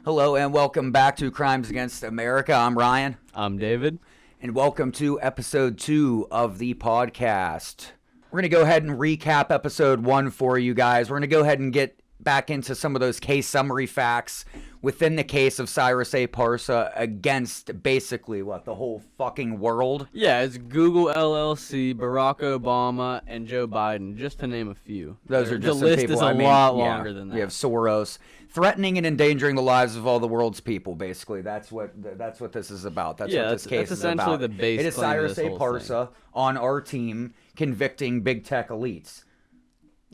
Hello and welcome back to Crimes Against America. I'm Ryan. I'm David. And welcome to episode 2 of the podcast. We're going to go ahead and recap episode 1 for you guys. We're going to go ahead and get back into some of those case summary facts within the case of Cyrus A. Parsa against basically, the whole fucking world? Yeah, it's Google LLC, Barack Obama, and Joe Biden, just to name a few. Those are just the list people. is a lot longer than that. We have Soros threatening and endangering the lives of all the world's people. Basically, that's what this is about. That's what this case is about. That's essentially the base. It is Cyrus A. Parsa on our team convicting big tech elites.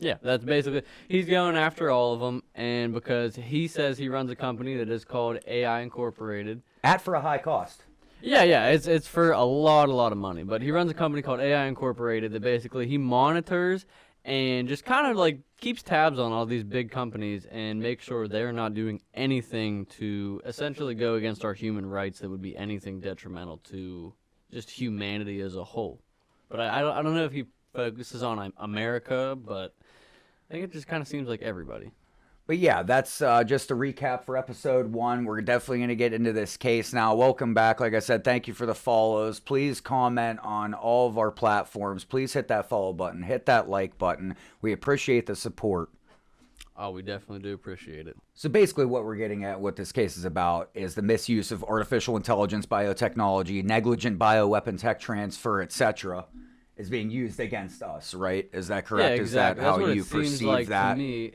Yeah, that's basically, he's going after all of them, and because he says he runs a company that is called AI Incorporated. For a high cost. Yeah, it's for a lot of money, but he runs a company called AI Incorporated that basically he monitors and just kind of like keeps tabs on all these big companies and makes sure they're not doing anything to essentially go against our human rights that would be anything detrimental to just humanity as a whole. But I don't know if he focuses on America, but I think it just kind of seems like everybody. But yeah, that's just a recap for episode 1. We're definitely going to get into this case now. Welcome back. Like I said, thank you for the follows. Please comment on all of our platforms. Please hit that follow button. Hit that like button. We appreciate the support. Oh, we definitely do appreciate it. So basically what we're getting at, what this case is about, is the misuse of artificial intelligence, biotechnology, negligent bioweapon tech transfer, etc., is being used against us, right? Is that correct? Yeah, exactly. Is that how you perceive like that? To me,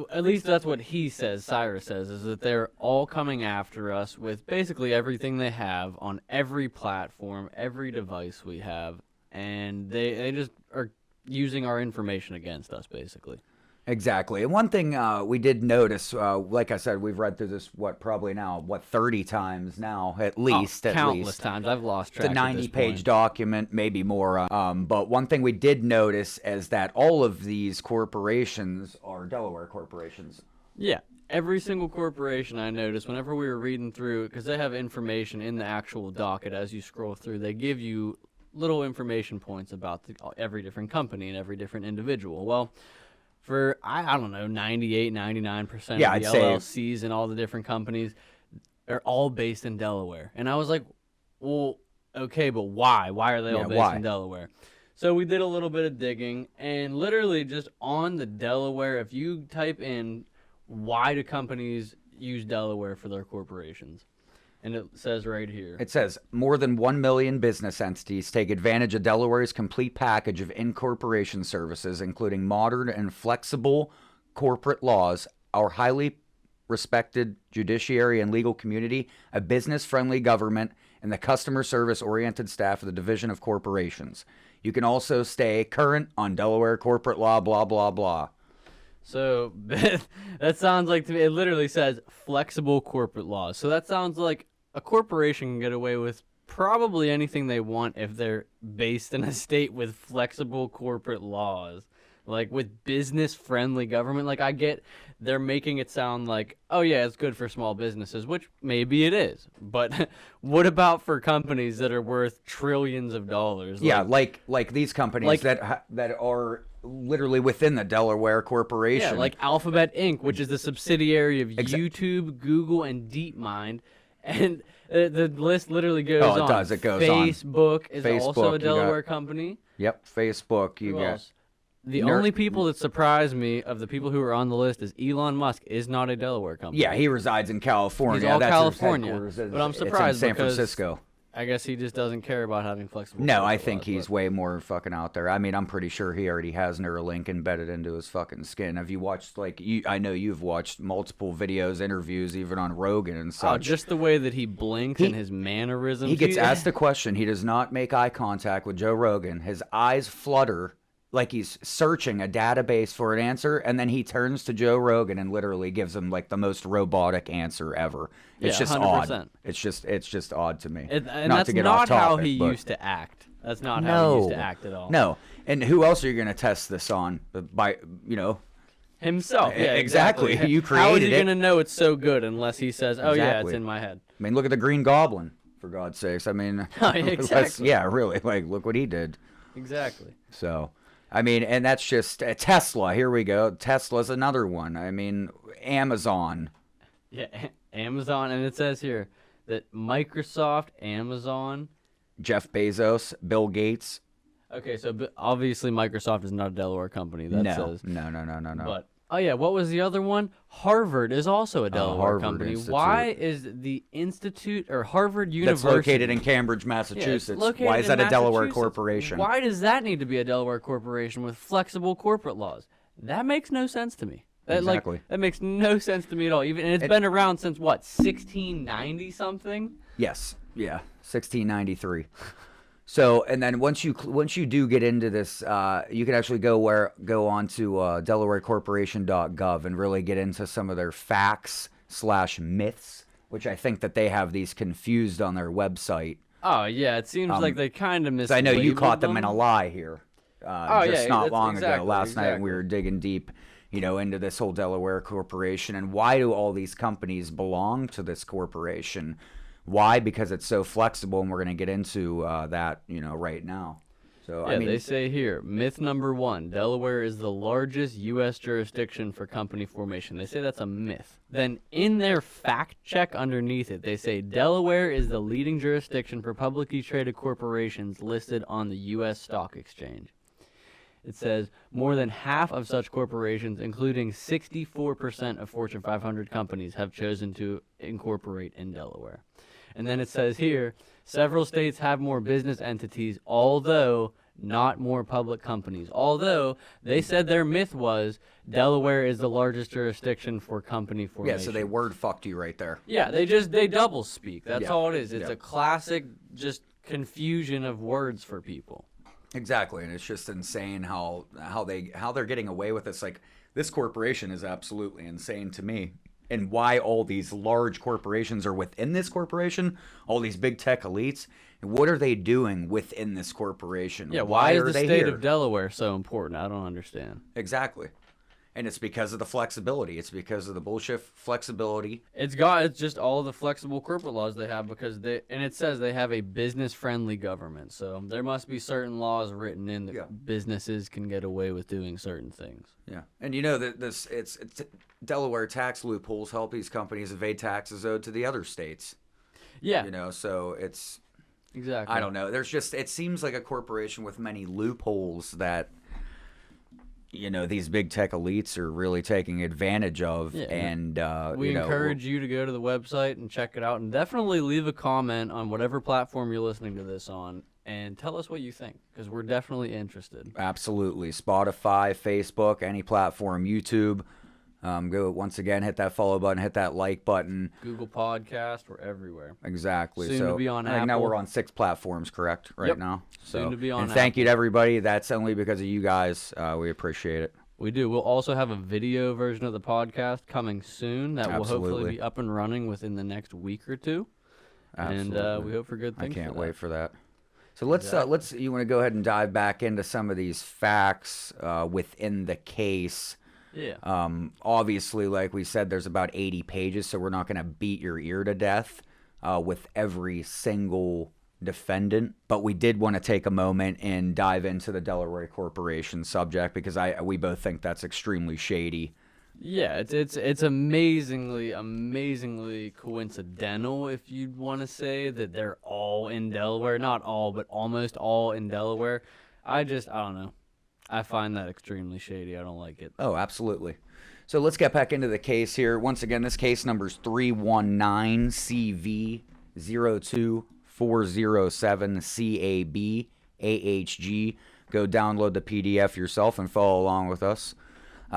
at least that's what he says, Cyrus says, is that they're all coming after us with basically everything they have on every platform, every device we have, and they just are using our information against us, basically. Exactly. And one thing we did notice, like I said, we've read through this, 30 times now, at least. Countless times. I've lost track. It's a 90-page document, maybe more. But one thing we did notice is that all of these corporations are Delaware corporations. Yeah. Every single corporation I noticed, whenever we were reading through, because they have information in the actual docket as you scroll through, they give you little information points about every different company and every different individual. Well, for, I don't know, 98, 99% of the LLCs and all the different companies, they're all based in Delaware. And I was like, well, okay, but why? Why are they all based in Delaware? So we did a little bit of digging, and literally just on the Delaware, if you type in, why do companies use Delaware for their corporations? And it says right here. It says, more than 1 million business entities take advantage of Delaware's complete package of incorporation services, including modern and flexible corporate laws, our highly respected judiciary and legal community, a business-friendly government, and the customer service-oriented staff of the Division of Corporations. You can also stay current on Delaware corporate law, blah, blah, blah. So that sounds like, to me, it literally says flexible corporate laws. So that sounds like a corporation can get away with probably anything they want if they're based in a state with flexible corporate laws. Like with business-friendly government, like I get they're making it sound like, oh yeah, it's good for small businesses, which maybe it is. But what about for companies that are worth trillions of dollars? Yeah, like these companies that are literally within the Delaware Corporation. Yeah, like Alphabet Inc., which is the subsidiary of YouTube, Google, and DeepMind. And the list literally goes on. Oh, it does. It goes Facebook on. is also a Delaware company. Yep, Facebook. Who else? The only people that surprise me of the people who are on the list is Elon Musk is not a Delaware company. Yeah, he resides in California. He's all That's California. But I'm surprised it's in San Francisco. I guess he just doesn't care about having flexible. No, I think he's way more fucking out there. I mean, I'm pretty sure he already has Neuralink embedded into his fucking skin. Have you watched, I know you've watched multiple videos, interviews, even on Rogan and such. Oh, just the way that he blinks and his mannerisms. He gets asked a question. He does not make eye contact with Joe Rogan. His eyes flutter like he's searching a database for an answer, and then he turns to Joe Rogan and literally gives him like the most robotic answer ever. It's just 100%. Odd. It's just odd to me. And that's not how he used to act. That's not how he used to act at all. No. And who else are you going to test this on? By himself. Yeah, exactly. You created it. How is he going to know it's so good unless he says, "Oh yeah, it's in my head"? I mean, look at the Green Goblin, for God's sakes. I mean, exactly. Yeah, really. Like, look what he did. Exactly. So. I mean, and that's just Tesla. Here we go. Tesla's another one. I mean, Amazon. Yeah, Amazon, and it says here that Microsoft, Amazon. Jeff Bezos, Bill Gates. Okay, so obviously Microsoft is not a Delaware company. That No, says. no. But oh yeah, what was the other one? Harvard is also a Delaware Harvard company. Institute. Why is the institute or Harvard That's University located in Cambridge, Yeah, it's Massachusetts. located Why is in that a Delaware Massachusetts. corporation? Why does that need to be a Delaware corporation with flexible corporate laws? That makes no sense to me. Exactly. That makes no sense to me at all. And it's been around since what, 1690 something? Yes. Yeah. 1693. So, and then once you do get into this, you can actually go on to DelawareCorporation.gov and really get into some of their facts/myths, which I think that they have these confused on their website. Oh yeah, it seems like they kind of mislabeled I know you caught them in a lie here, just not long ago. exactly, Last night we exactly. were digging deep, into this whole Delaware corporation and why do all these companies belong to this corporation? Why? Because it's so flexible, and we're going to get into that, right now. So Yeah, I mean, they say here, myth number 1, Delaware is the largest U.S. jurisdiction for company formation. They say that's a myth. Then in their fact check underneath it, they say Delaware is the leading jurisdiction for publicly traded corporations listed on the U.S. Stock Exchange. It says more than half of such corporations, including 64% of Fortune 500 companies, have chosen to incorporate in Delaware. And then it says here, several states have more business entities, although not more public companies. Although they said their myth was Delaware is the largest jurisdiction for company formation. yeah, so they word fucked you right there. Yeah, they double speak. That's Yeah. all it is. It's Yeah. a classic just confusion of words for people. Exactly, and it's just insane how they're getting away with this. Like, this corporation is absolutely insane to me, and why all these large corporations are within this corporation, all these big tech elites, and what are they doing within this corporation? Yeah, why is are the they state here? of Delaware so important? I don't understand. Exactly, and it's because of the flexibility. It's because of the bullshit flexibility. It's just all the flexible corporate laws they have because it says they have a business friendly government. So there must be certain laws written in that Yeah. businesses can get away with doing certain things. Yeah, and that it's Delaware tax loopholes help these companies evade taxes owed to the other states. Yeah, So it's. exactly. I don't know. It seems like a corporation with many loopholes that, these big tech elites are really taking advantage of. Yeah, and, We encourage you to go to the website and check it out, and definitely leave a comment on whatever platform you're listening to this on, and tell us what you think, because we're definitely interested. Absolutely. Spotify, Facebook, any platform, YouTube. Go once again, hit that follow button, hit that like button. Google Podcast, we're everywhere. Exactly. Soon so to be on I think now Apple. we're on 6 platforms, correct? Right Yep. now. So Soon to be on and thank you to everybody. That's only because of you guys. We appreciate it. We do. We'll also have a video version of the podcast coming soon that will hopefully Absolutely. be up and running within the next week or two. Absolutely. And we hope for good I things. can't for wait that. for that. So let's you want to go ahead and dive back into some of these facts within the case. Yeah. Obviously, like we said, there's about 80 pages, so we're not going to beat your ear to death with every single defendant. But we did want to take a moment and dive into the Delaware Corporation subject because we both think that's extremely shady. Yeah, it's amazingly coincidental, if you'd want to say, that they're all in Delaware. Not all, but almost all in Delaware. I don't know. I find that extremely shady. I don't like it. Oh, absolutely. So let's get back into the case here. Once again, this case number is 319CV02407CAB-AHG. Go download the PDF yourself and follow along with us.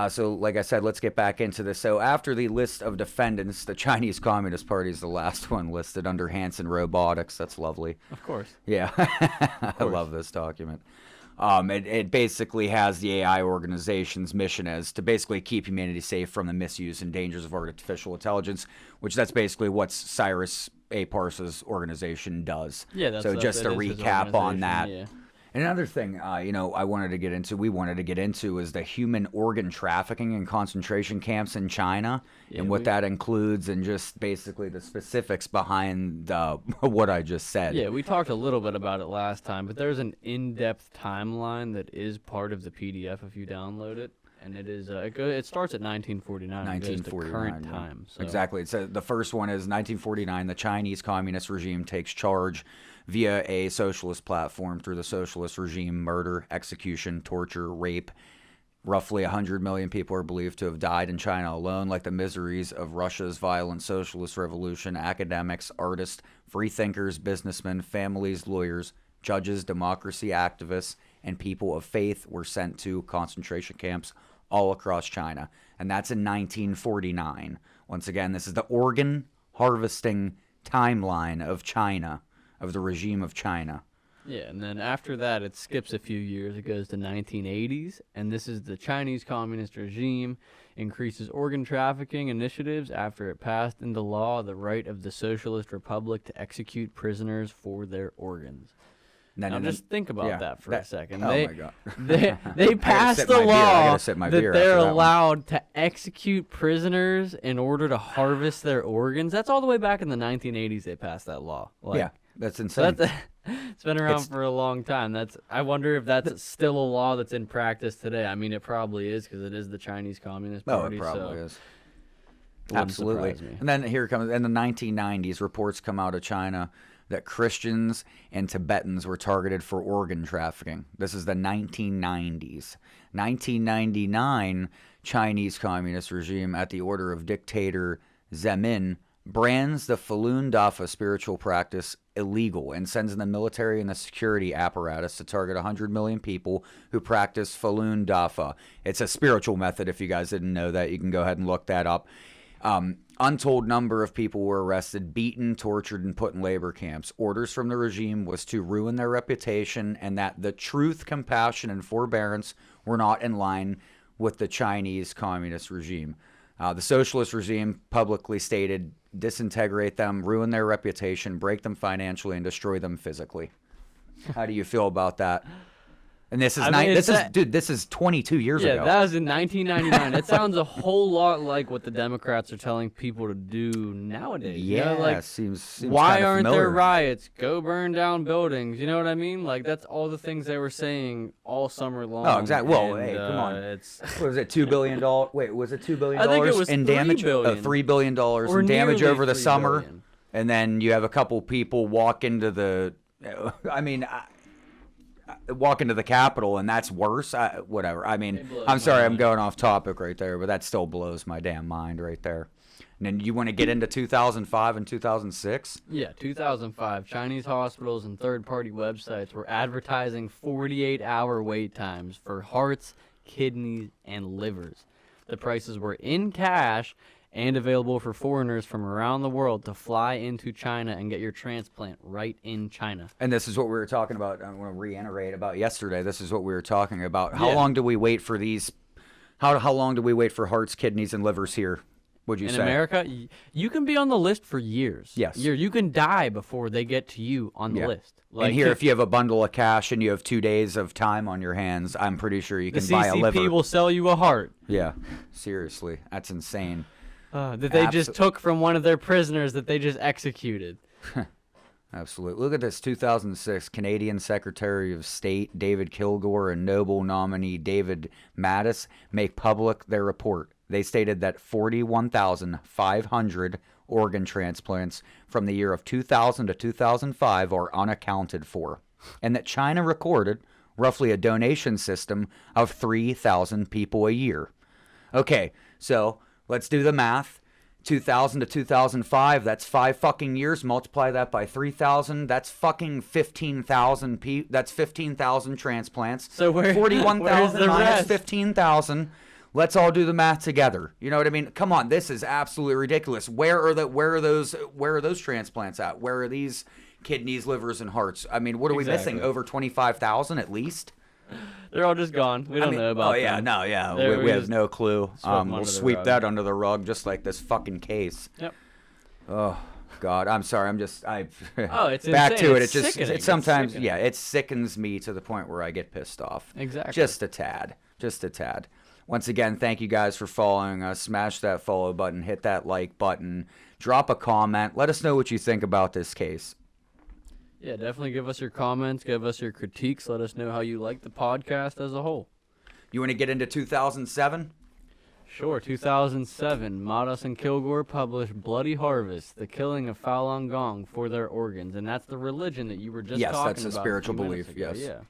So, like I said, let's get back into this. So, after the list of defendants, the Chinese Communist Party is the last one listed under Hanson Robotics. That's lovely. Of course. Yeah, I love this document. It basically has the AI organization's mission as to basically keep humanity safe from the misuse and dangers of artificial intelligence, which that's basically what Cyrus A. Parsa's organization does. Yeah, that's so just to that is his recap on that. organization, yeah. And another thing, we wanted to get into is the human organ trafficking and concentration camps in China Yeah, and what we- that includes and just basically the specifics behind what I just said. Yeah, we talked a little bit about it last time, but there's an in-depth timeline that is part of the PDF if you download it. and it is it starts at 1949. and goes to 1949. current yeah. time. So. Exactly. So the first one is 1949. The Chinese Communist regime takes charge via a socialist platform through the socialist regime, murder, execution, torture, rape. Roughly 100 million people are believed to have died in China alone, like the miseries of Russia's violent socialist revolution. Academics, artists, free thinkers, businessmen, families, lawyers, judges, democracy activists, and people of faith were sent to concentration camps all across China. And that's in 1949. Once again, this is the organ harvesting timeline of China, of the regime of China. Yeah, and then after that, it skips a few years. It goes to 1980s, and this is the Chinese Communist regime increases organ trafficking initiatives after it passed into law the right of the Socialist Republic to execute prisoners for their organs. Now, just think about that for a second. Oh, my God. They passed the law that they're allowed to execute prisoners in order to harvest their organs. That's all the way back in the 1980s they passed that law. Yeah, that's insane. So it's been around for a long time. I wonder if that's still a law that's in practice today. I mean, it probably is because it is the Chinese Communist Party. Oh, it probably is. Wouldn't Absolutely. surprise me. And then here comes, in the 1990s, reports come out of China that Christians and Tibetans were targeted for organ trafficking. This is the 1990s. 1999, Chinese Communist regime, at the order of dictator Zemin, brands the Falun Dafa spiritual practice illegal and sends in the military and the security apparatus to target 100 million people who practice Falun Dafa. It's a spiritual method. If you guys didn't know that, you can go ahead and look that up. Untold number of people were arrested, beaten, tortured, and put in labor camps. Orders from the regime was to ruin their reputation and that the truth, compassion, and forbearance were not in line with the Chinese Communist regime. The socialist regime publicly stated, disintegrate them, ruin their reputation, break them financially, and destroy them physically. How do you feel about that? And this is 22 years ago. Yeah, that was in 1999. It sounds a whole lot like what the Democrats are telling people to do nowadays. Yeah, you know, like, seems why aren't familiar. there riots? Go burn down buildings. You know what I mean? Like, that's all the things they were saying all summer long. Oh, exactly. Well, and, hey, come on. What was it, $2 billion? Wait, was it $2 billion I think it was in $3 damage? billion. $3 billion Or in damage nearly over the $3 summer. billion. And then you have a couple people walk into the Capitol, and that's worse. Whatever. I mean, I'm sorry, I'm going off topic right there, but that still blows my damn mind right there. And then you want to get into 2005 and 2006? Yeah, 2005. Chinese hospitals and third-party websites were advertising 48-hour wait times for hearts, kidneys, and livers. The prices were in cash and available for foreigners from around the world to fly into China and get your transplant right in China. And this is what we were talking about. I want to reiterate about yesterday. This is what we were talking about. How long do we wait for these? How long do we wait for hearts, kidneys, and livers here? Would you say? In America, you can be on the list for years. Yes. You can die before they get to you on the list. Like, and here, if you have a bundle of cash and you have 2 days of time on your hands, I'm pretty sure you can buy a liver. The CCP will sell you a heart. Yeah, seriously, that's insane. That they just took from one of their prisoners that they just executed. Absolutely. Look at this. 2006, Canadian Secretary of State David Kilgour and Nobel nominee David Mattis make public their report. They stated that 41,500 organ transplants from the year of 2000 to 2005 are unaccounted for, and that China recorded roughly a donation system of 3,000 people a year. Okay, so let's do the math. 2000 to 2005, that's 5 fucking years. Multiply that by 3,000, that's fucking 15,000 that's 15,000 transplants. So 41,000 minus 15,000. Let's all do the math together. You know what I mean? Come on, this is absolutely ridiculous. Where are those transplants at? Where are these kidneys, livers, and hearts? I mean, what are we missing? Over 25,000 at least? They're all just gone. We don't know about them. We have no clue. We'll sweep that under the rug just like this fucking case. Yep. Oh God, I'm sorry. It's back insane. to it. It's sickening. It sometimes It's sickening. it sickens me to the point where I get pissed off. Exactly. Just a tad. Once again, thank you guys for following us. Smash that follow button, hit that like button, drop a comment. Let us know what you think about this case. Yeah, definitely give us your comments, give us your critiques. Let us know how you like the podcast as a whole. You want to get into 2007? Sure. 2007, Madas and Kilgore published Bloody Harvest, the killing of Falun Gong for their organs. And that's the religion that you were just Yes, talking that's a about spiritual few minutes belief, ago. yes. Yeah.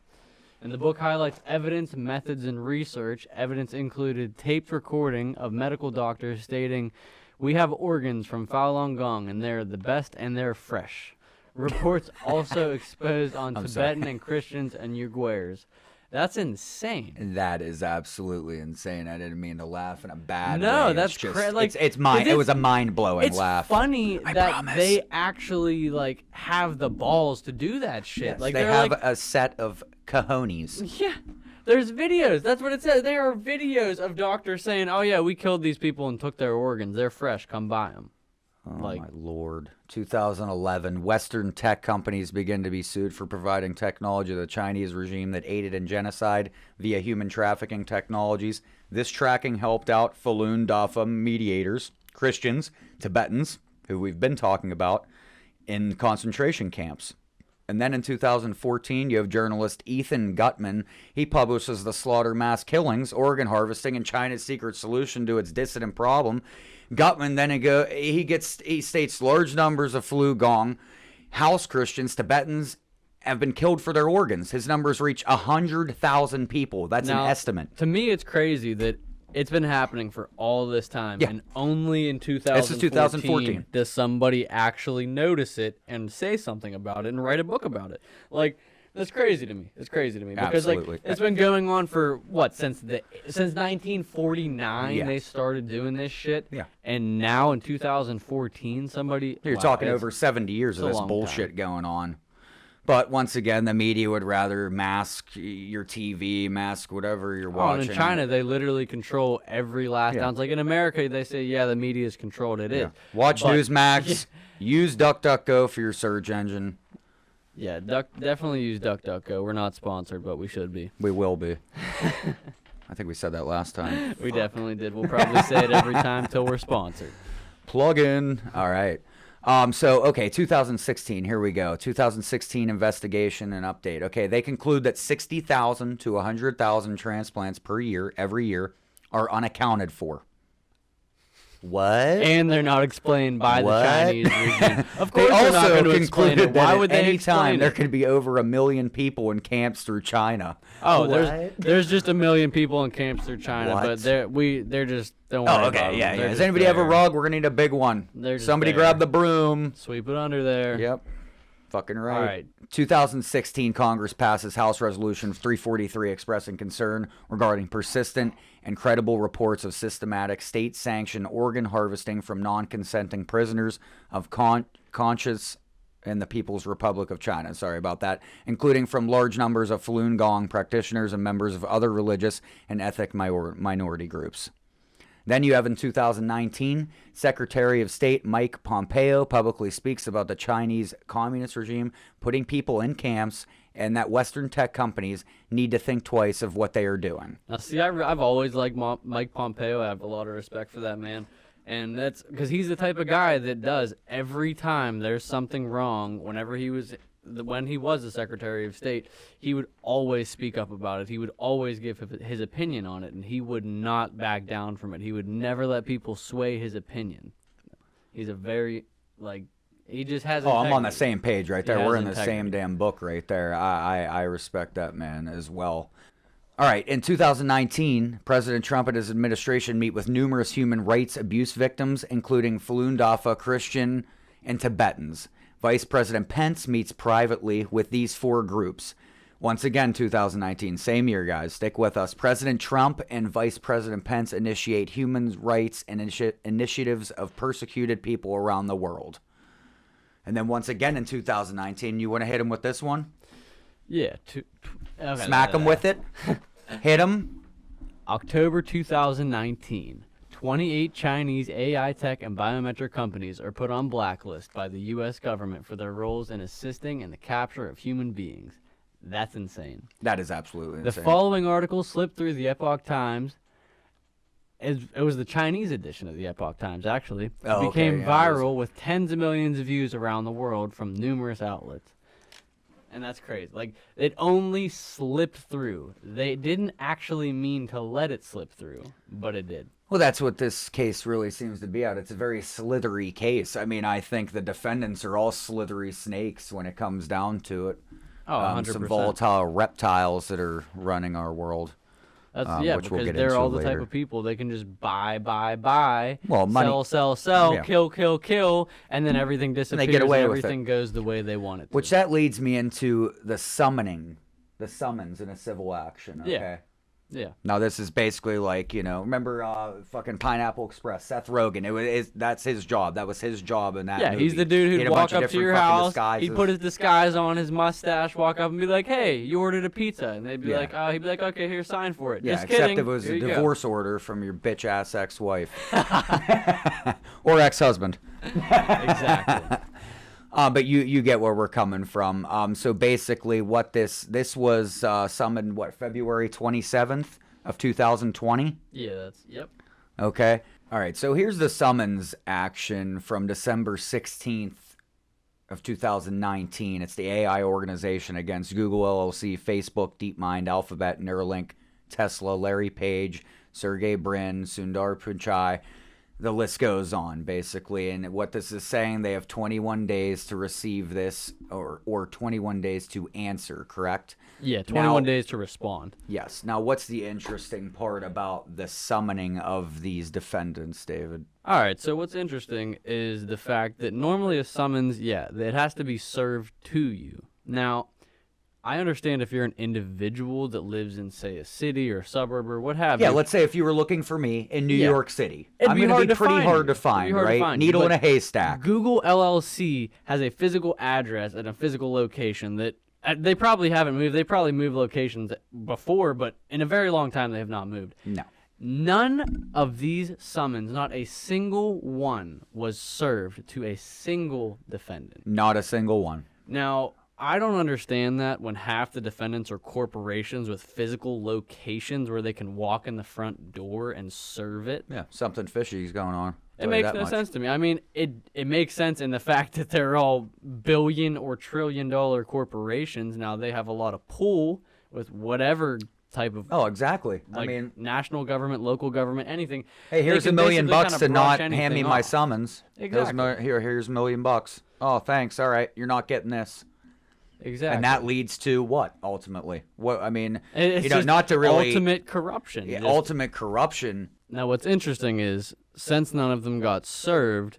And the book highlights evidence, methods, and research. Evidence included taped recording of medical doctors stating, "We have organs from Falun Gong, and they're the best and they're fresh." Reports also exposed on Tibetan and Christians and Uyghurs. That's insane. That is absolutely insane. I didn't mean to laugh in a bad way. No, that's just, crazy. Like, it was a mind-blowing it's laugh. funny I that promise. they actually like have the balls to do that shit. Yes, like they they're have like, a set of cojones. yeah, there's videos. That's what it says. There are videos of doctors saying, "Oh yeah, we killed these people and took their organs. They're fresh. Come buy them." Oh, Like- my Lord. 2011, Western tech companies begin to be sued for providing technology to the Chinese regime that aided in genocide via human trafficking technologies. This tracking helped out Falun Dafa mediators, Christians, Tibetans, who we've been talking about, in concentration camps. And then in 2014, you have journalist Ethan Gutman. He publishes The Slaughter, Mass Killings, Organ Harvesting, and China's Secret Solution to Its Dissident Problem. Gutman then he states large numbers of Falun Gong, house Christians, Tibetans have been killed for their organs. His numbers reach 100,000 people. That's Now, an estimate. To me, it's crazy that it's been happening for all this time, Yeah. and only in 2014, This is 2014. does somebody actually notice it and say something about it and write a book about it. Like, that's crazy to me. It's crazy to me because Absolutely. like it's been going on for what since 1949 Yeah. they started doing this shit. Yeah. And now in 2014, somebody You're wow, talking it's- over 70 years of it's a this long bullshit going on. But once again, the media would rather mask your TV, mask whatever you're Oh, and watching. in China, they literally control every last Yeah. ounce. Like in America, they say, yeah, the media is controlled. It is. Yeah. Watch But- Newsmax. Use DuckDuckGo for your search engine. Yeah, definitely use DuckDuckGo. We're not sponsored, but we should be. We will be. I think we said that last time. We definitely did. We'll probably say it every time till we're sponsored. Plug in. All right. 2016. Here we go. 2016 investigation and update. Okay, they conclude that 60,000 to 100,000 transplants per year, every year, are unaccounted for. What? And they're not explained by What? the Chinese regime. Of They course, they're not also going to explain concluded it. that Why at would they any explain time there it? could be over 1 million people in camps through China. Oh, What? there's just 1 million people in camps through China, What? but they're just don't worry Oh, about okay, them. yeah. They're Does just anybody have a there. rug? We're gonna need a big one. They're just Somebody there. grab the broom. Sweep it under there. Yep. Fucking right. All right. 2016 Congress passes House Resolution 343 expressing concern regarding persistent and credible reports of systematic state-sanctioned organ harvesting from non-consenting prisoners of conscience in the People's Republic of China. Sorry about that. Including from large numbers of Falun Gong practitioners and members of other religious and ethnic minority groups. Then you have in 2019, Secretary of State Mike Pompeo publicly speaks about the Chinese communist regime putting people in camps and that Western tech companies need to think twice of what they are doing. Now, see, I've always liked Mike Pompeo. I have a lot of respect for that man. And that's because he's the type of guy that does every time there's something wrong, when he was the Secretary of State, he would always speak up about it. He would always give his opinion on it, and he would not back down from it. He would never let people sway his opinion. He's a very, he just has Oh, I'm on the integrity. same page right there. He We're has in the same integrity. damn book right there. I respect that man as well. All right, in 2019, President Trump and his administration meet with numerous human rights abuse victims, including Falun Dafa, Christian, and Tibetans. Vice President Pence meets privately with these four groups. Once again, 2019, same year, guys. Stick with us. President Trump and Vice President Pence initiate human rights and initiatives of persecuted people around the world. And then once again in 2019, you want to hit him with this one? Yeah. Okay, Smack him with it? Hit him? October 2019. 28 Chinese AI tech and biometric companies are put on blacklist by the U.S. government for their roles in assisting in the capture of human beings. That's insane. That is absolutely The insane. following article slipped through the Epoch Times. It was the Chinese edition of the Epoch Times, actually. It Oh, okay, became yeah, it was. viral with tens of millions of views around the world from numerous outlets. And that's crazy. Like, it only slipped through. They didn't actually mean to let it slip through, but it did. Well, that's what this case really seems to be at. It's a very slithery case. I mean, I think the defendants are all slithery snakes when it comes down to it. Oh, 100%. Some volatile reptiles that are running our world. That's Which because we'll get they're into all the later. type of people they can just buy, Well, money. sell, Yeah. kill, and then everything disappears. get away and with it. everything goes the way they want it to. Which that leads me into the summons in a civil action. Okay. Yeah. Yeah. Now this is basically like, remember fucking Pineapple Express, Seth Rogen. That's his job. That was his job in that Yeah, movie. he's the dude He who'd had a bunch walk of up to different your fucking house. disguises. He'd put his disguise on, his mustache, walk up and be like, "Hey, you ordered a pizza," and they'd be Yeah. like, "Oh," he'd be like, "Okay, here, sign for it." Yeah, Just except kidding. it was Here a you go. divorce order from your bitch ass ex-wife or ex-husband. Exactly. But you get where we're coming from. So basically, what this was summoned February 27th of 2020. Yeah. Yep. Okay. All right. So here's the summons action from December 16th of 2019. It's the AI organization against Google LLC, Facebook, DeepMind, Alphabet, Neuralink, Tesla, Larry Page, Sergey Brin, Sundar Pichai. The list goes on, basically. And what this is saying, they have 21 days to receive this or 21 days to answer, correct? Yeah. 21 Now- days to respond. Yes. Now, what's the interesting part about the summoning of these defendants, David? All right, so what's interesting is the fact that normally a summons, it has to be served to you. Now, I understand if you're an individual that lives in, say, a city or a suburb or what have Yeah, you. let's say if you were looking for me in New Yeah. York City. It'd I'm be going hard to be to pretty find hard you. to find, It'd be hard to right? find you, Needle in but a haystack. Google LLC has a physical address and a physical location that they probably haven't moved. They probably moved locations before, but in a very long time they have not moved. No. None of these summons, not a single one, was served to a single defendant. Not a single one. Now, I don't understand that when half the defendants are corporations with physical locations where they can walk in the front door and serve it. Yeah, something fishy is going on. It makes no sense to me. I mean, it makes sense in the fact that they're all billion or trillion dollar corporations. Now they have a lot of pull with whatever type of Oh, exactly. I like mean, national government, local government, anything. hey, here's They $1 can million basically bucks kinda to brush not hand me anything my off. summons. Exactly. Here's $1 million bucks. Oh, thanks. All right, you're not getting this. Exactly. And that leads to what ultimately? What I mean, It's just not to really ultimate corruption. yeah, Just- ultimate corruption. Now, what's interesting is since none of them got served,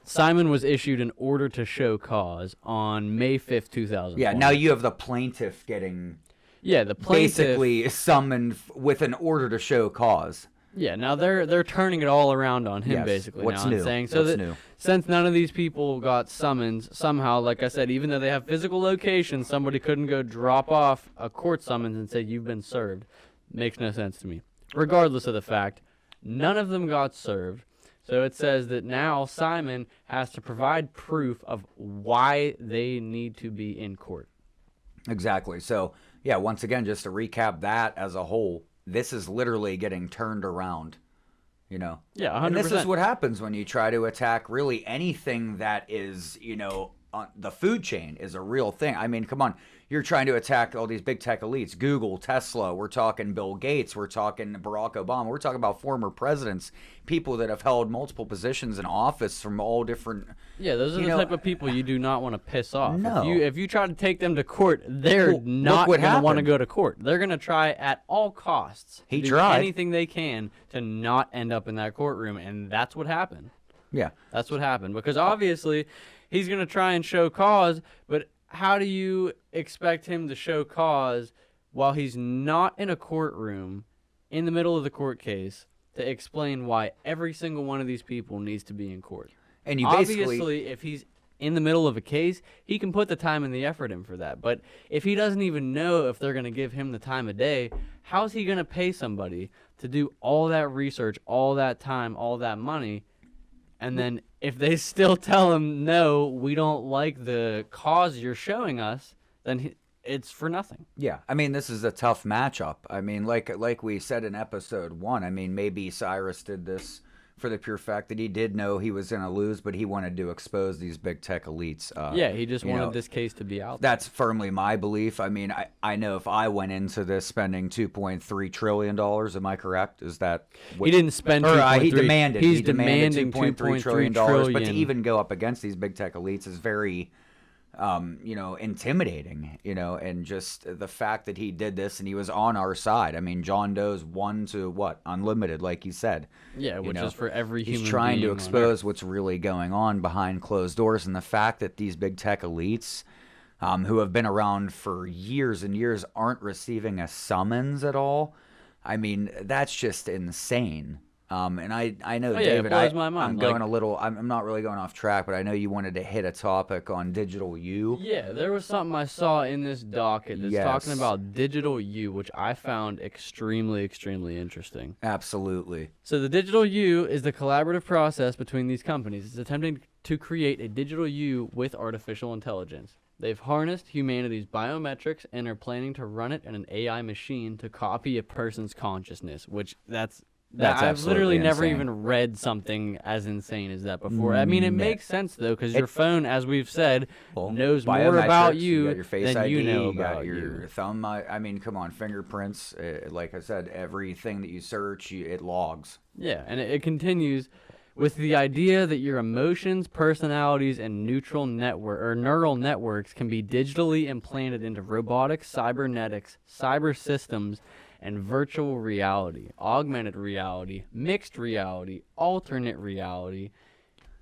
Simon was issued an order to show cause on May 5th, 2020. Yeah, now you have the plaintiff getting the plaintiff. basically summoned with an order to show cause. Yeah, now they're turning it all around on him Yes. basically. What's now, and new? saying so What's that new? since none of these people got summons, somehow, like I said, even though they have physical locations, somebody couldn't go drop off a court summons and say you've been served. Makes no sense to me. Regardless of the fact, none of them got served. So it says that now Simon has to provide proof of why they need to be in court. Exactly. So, yeah, once again, just to recap that as a whole, this is literally getting turned around, Yeah, 100%. And this is what happens when you try to attack really anything that is, on the food chain is a real thing. I mean, come on. You're trying to attack all these big tech elites, Google, Tesla. We're talking Bill Gates. We're talking Barack Obama. We're talking about former presidents, people that have held multiple positions in office from all different. Yeah, those are the type of people you do not want to piss off. No. If you try to take them to court, they're Well, not look what going to want to happened. go to court. They're going to try at all costs He to do tried. anything they can to not end up in that courtroom, and that's what happened. Yeah. That's what happened because obviously he's going to try and show cause, but how do you expect him to show cause while he's not in a courtroom in the middle of the court case to explain why every single one of these people needs to be in court? And you basically. Obviously, if he's in the middle of a case, he can put the time and the effort in for that. But if he doesn't even know if they're going to give him the time of day, how's he going to pay somebody to do all that research, all that time, all that money? And then if they still tell him, no, we don't like the cause you're showing us, then it's for nothing. Yeah, I mean, this is a tough matchup. I mean, like we said in episode 1, I mean, maybe Cyrus did this for the pure fact that he did know he was going to lose, but he wanted to expose these big tech elites. Yeah, he just you know, wanted this case to be out there. That's firmly my belief. I mean, I know if I went into this spending $2.3 trillion, am I correct? Is that what, He didn't spend or, 2.3. he demanded. He's he demanded demanding $2.3 trillion. But to even go up against these big tech elites is very, intimidating, and just the fact that he did this and he was on our side. I mean, John Doe's 1 to what? Unlimited, like you said. Yeah, which is for every human He's trying being to on expose Earth. what's really going on behind closed doors. And the fact that these big tech elites, who have been around for years and years, aren't receiving a summons at all. I mean, that's just insane. And I know, it David, blows my mind. I'm going a little, I'm not really going off track, but I know you wanted to hit a topic on digital U. Yeah, there was something I saw in this docket that's talking about digital U, which I found extremely, extremely interesting. Absolutely. So the digital U is the collaborative process between these companies. It's attempting to create a digital U with artificial intelligence. They've harnessed humanity's biometrics and are planning to run it in an AI machine to copy a person's consciousness, which that's I've literally never insane. even read something as insane as that before. I mean, it makes sense, though, because your phone, as we've said, knows more about you got your face than ID, you know you got about your thumb. I mean, come on, fingerprints. Like I said, everything that you search, it logs. Yeah, and it continues with the idea that your emotions, personalities, and neural networks can be digitally implanted into robotics, cybernetics, cyber systems, and virtual reality, augmented reality, mixed reality, alternate reality,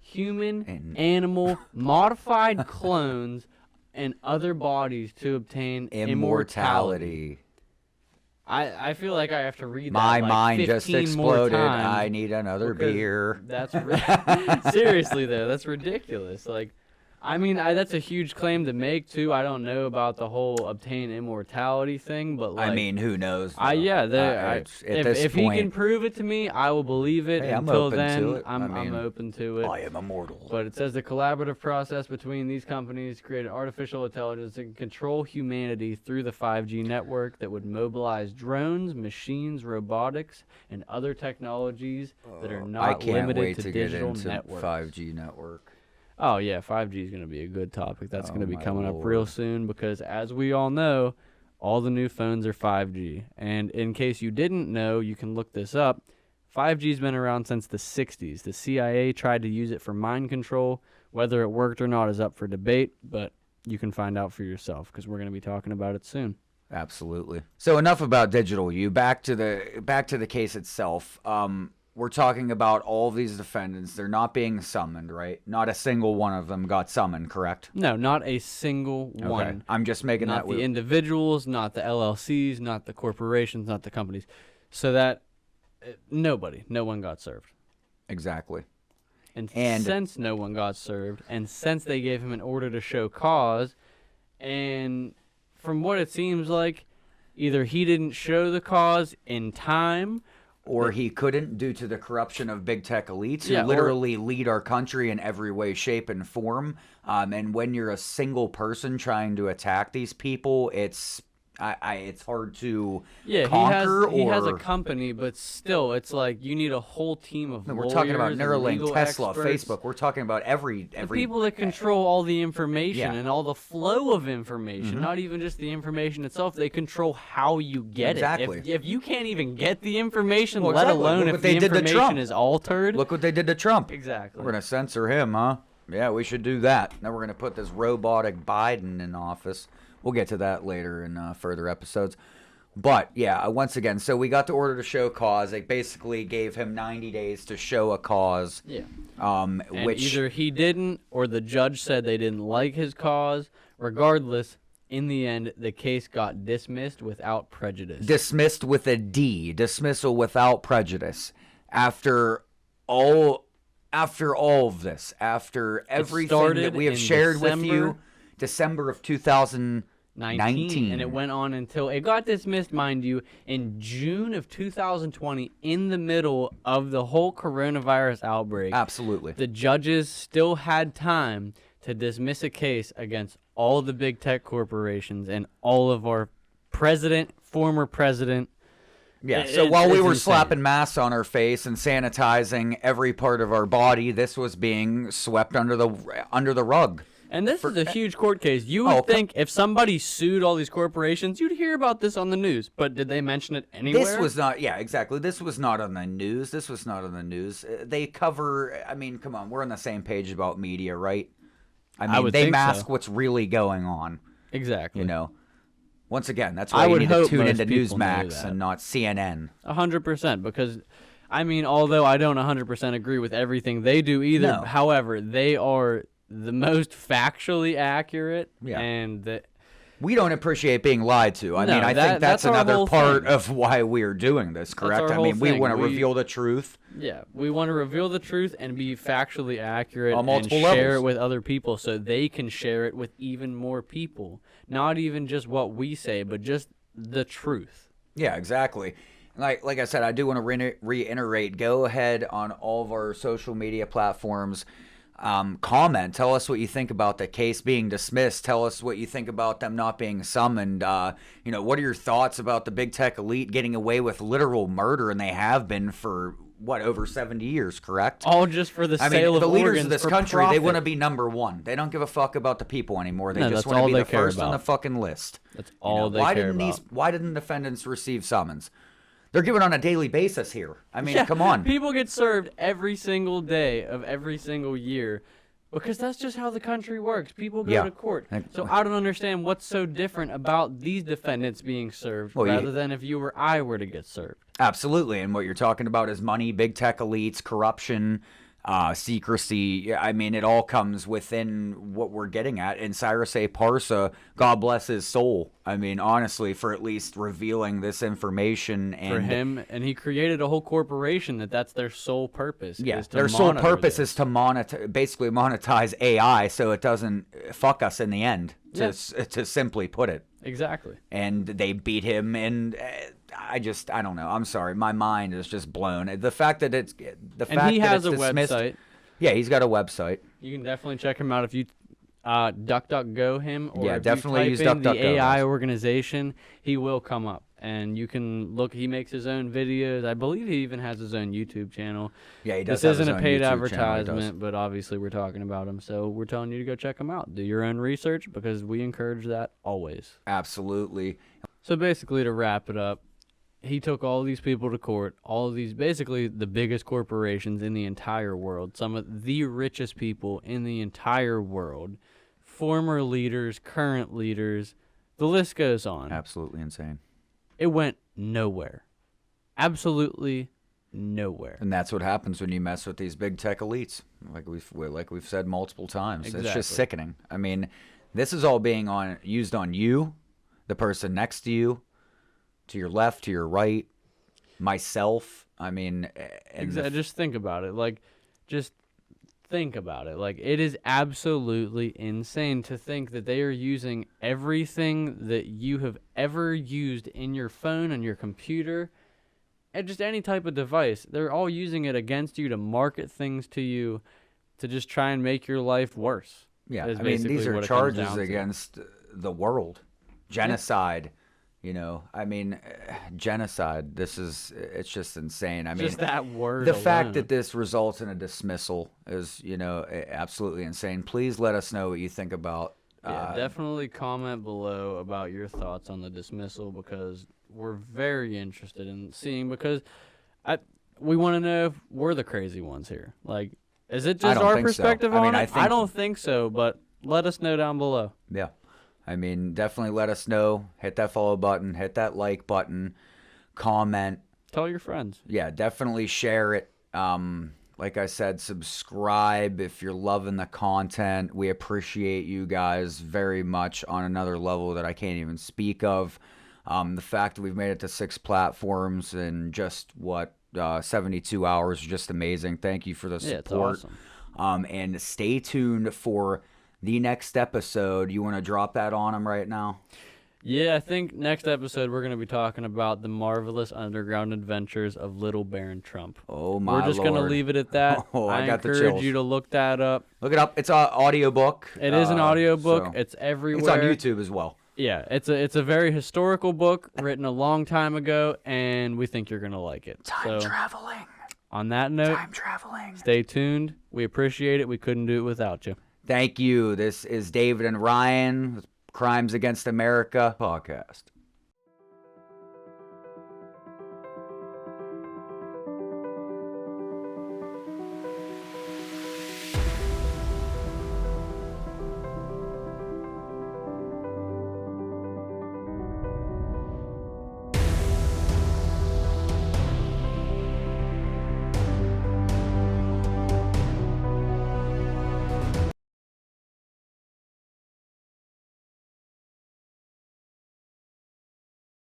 human, animal, modified clones, and other bodies to obtain immortality. I feel like I have to read that My like mind just 15 more exploded. times I need another because beer. That's seriously though. That's ridiculous. Like, I mean, that's a huge claim to make too. I don't know about the whole obtain immortality thing, but like, I mean, who knows? If he can prove it to me, I will believe it. Hey, I'm Until open then, to it. I'm open to it. I am immortal. But it says the collaborative process between these companies created artificial intelligence that can control humanity through the 5G network that would mobilize drones, machines, robotics, and other technologies that are not limited to digital networks. 5G network. Oh, yeah, 5G is going to be a good topic. That's going to be coming up real soon because, as we all know, all the new phones are 5G. And in case you didn't know, you can look this up. 5G's been around since the 60s. The CIA tried to use it for mind control. Whether it worked or not is up for debate, but you can find out for yourself because we're going to be talking about it soon. Absolutely. So enough about digital U. Back to the case itself. We're talking about all of these defendants. They're not being summoned, right? Not a single one of them got summoned, correct? No, not a single one. Okay. I'm just making not the individuals, not the LLCs, not the corporations, not the companies. So that no one got served. Exactly. And since no one got served, and since they gave him an order to show cause, and from what it seems like, either he didn't show the cause in time, or he couldn't due to the corruption of big tech elites who literally lead our country in every way, shape, and form. And when you're a single person trying to attack these people, it's hard to conquer. He has a company, but still, it's like you need a whole team of lawyers. We're talking about Neuralink, Tesla, experts. Facebook. We're talking about every people that control all the information and all the flow of information. Not even just the information itself. They control how you get it. If you can't even get the information, let alone if the information is altered. Look what they did to Trump. Exactly. We're gonna censor him, huh? Yeah, we should do that. Now we're gonna put this robotic Biden in office. We'll get to that later in further episodes. But, yeah, once again, so we got the order to show cause. They basically gave him 90 days to show a cause. Yeah. Which either he didn't or the judge said they didn't like his cause. Regardless, in the end, the case got dismissed without prejudice. Dismissed with a D. Dismissal without prejudice. After all of this, after everything that we have shared with you, December of 2019. And it went on until it got dismissed, mind you, in June of 2020, in the middle of the whole coronavirus outbreak. Absolutely. The judges still had time to dismiss a case against all the big tech corporations and all of our president, former president, Yeah, so It's while we were insane. slapping masks on our face and sanitizing every part of our body, this was being swept under the rug. And this is a huge court case. You would think if somebody sued all these corporations, you'd hear about this on the news. But did they mention it anywhere? This was not, yeah, exactly. This was not on the news. They cover, I mean, come on, we're on the same page about media, right? I mean, would they think mask so. what's really going on, Exactly. you know? Once again, that's I why you would need to hope tune most into people know Newsmax that. and not CNN. 100%. Because, I mean, although I don't 100% agree with everything they do either, No. however, they are the most factually accurate. Yeah. And We don't appreciate being lied to. I No, mean, I think that's our another whole part thing. of why we're doing this, correct? our I whole mean, we thing. want to We- reveal the truth. yeah, we want to reveal the truth and be factually accurate On and multiple share levels. it with other people so they can share it with even more people. Not even just what we say, but just the truth. Yeah, exactly. Like I said, I do want to reiterate. Go ahead on all of our social media platforms. Comment. Tell us what you think about the case being dismissed. Tell us what you think about them not being summoned. What are your thoughts about the big tech elite getting away with literal murder, and they have been for over 70 years, correct? All just for the I sale mean, the of leaders organs of this for country, they profit. want to be number one. They don't give a fuck about the people anymore. They No, just that's want to all be they the care first on the about. fucking list. That's all they care about. Why didn't defendants receive summons? They're given on a daily basis here. I mean, Yeah, come on. People get served every single day of every single year because that's just how the country works. People go Yeah. to court. So I don't understand what's so different about these defendants being served rather than if you or I were to get served. Absolutely. And what you're talking about is money, big tech elites, corruption, secrecy. I mean, it all comes within what we're getting at. And Cyrus A. Parsa, God bless his soul. I mean, honestly, for at least revealing this information. And For him, and he created a whole corporation that's their sole purpose. yeah, is to their sole monitor purpose this. is to monetize AI so it doesn't fuck us in the end, to simply put it. Exactly. And they beat him, and I don't know. I'm sorry, my mind is just blown. The fact that it's And he has a dismissed, website. Yeah, he's got a website. You can definitely check him out if you DuckDuckGo him, or Yeah, if definitely you use type in the DuckDuckGo, AI guys. organization, he will come up. And you can look. He makes his own videos. I believe he even has his own YouTube channel. Yeah, he does. This have his isn't a own paid YouTube channel, he does. advertisement, but obviously we're talking about him, so we're telling you to go check him out. Do your own research because we encourage that always. Absolutely. So basically, to wrap it up, he took all these people to court, all of these, basically the biggest corporations in the entire world, some of the richest people in the entire world, former leaders, current leaders, the list goes on. Absolutely insane. It went nowhere. Absolutely nowhere. And that's what happens when you mess with these big tech elites, like we've said multiple times. It's Exactly. just sickening. I mean, this is all being used on you, the person next to you, to your left, to your right, myself. I mean, and Just think about it. Just think about it. It is absolutely insane to think that they are using everything that you have ever used in your phone and your computer and just any type of device. They're all using it against you to market things to you to just try and make your life worse. yeah, is I mean, basically these are what it comes charges down to. against the world, genocide. I mean, genocide. It's just insane. I mean, Just that word the fact alone. that this results in a dismissal is, absolutely insane. Please let us know what you think about. Yeah, definitely comment below about your thoughts on the dismissal because we're very interested in seeing we want to know if we're the crazy ones here. Is it I just don't our think so. perspective I mean, on I it? think- I don't think so, but let us know down below. Yeah. I mean, definitely let us know. Hit that follow button. Hit that like button. Comment. Tell your friends. Yeah, definitely share it. Like I said, subscribe if you're loving the content. We appreciate you guys very much on another level that I can't even speak of. The fact that we've made it to 6 platforms in just 72 hours is just amazing. Thank you for the Yeah, it's support. awesome. And stay tuned for the next episode. You want to drop that on them right now? Yeah, I think next episode we're going to be talking about the marvelous underground adventures of Little Baron Trump. Oh my We're just going to Lord. leave it at that. Oh, I got the encourage chills. you to look that up. Look it up. It's an audiobook. It is an audiobook. so It's everywhere. it's on YouTube as well. Yeah, it's a very historical book written a long time ago, and we think you're gonna like it. Time traveling. On that note, Time traveling. stay tuned. We appreciate it. We couldn't do it without you. Thank you. This is David and Ryan with Crimes Against America podcast.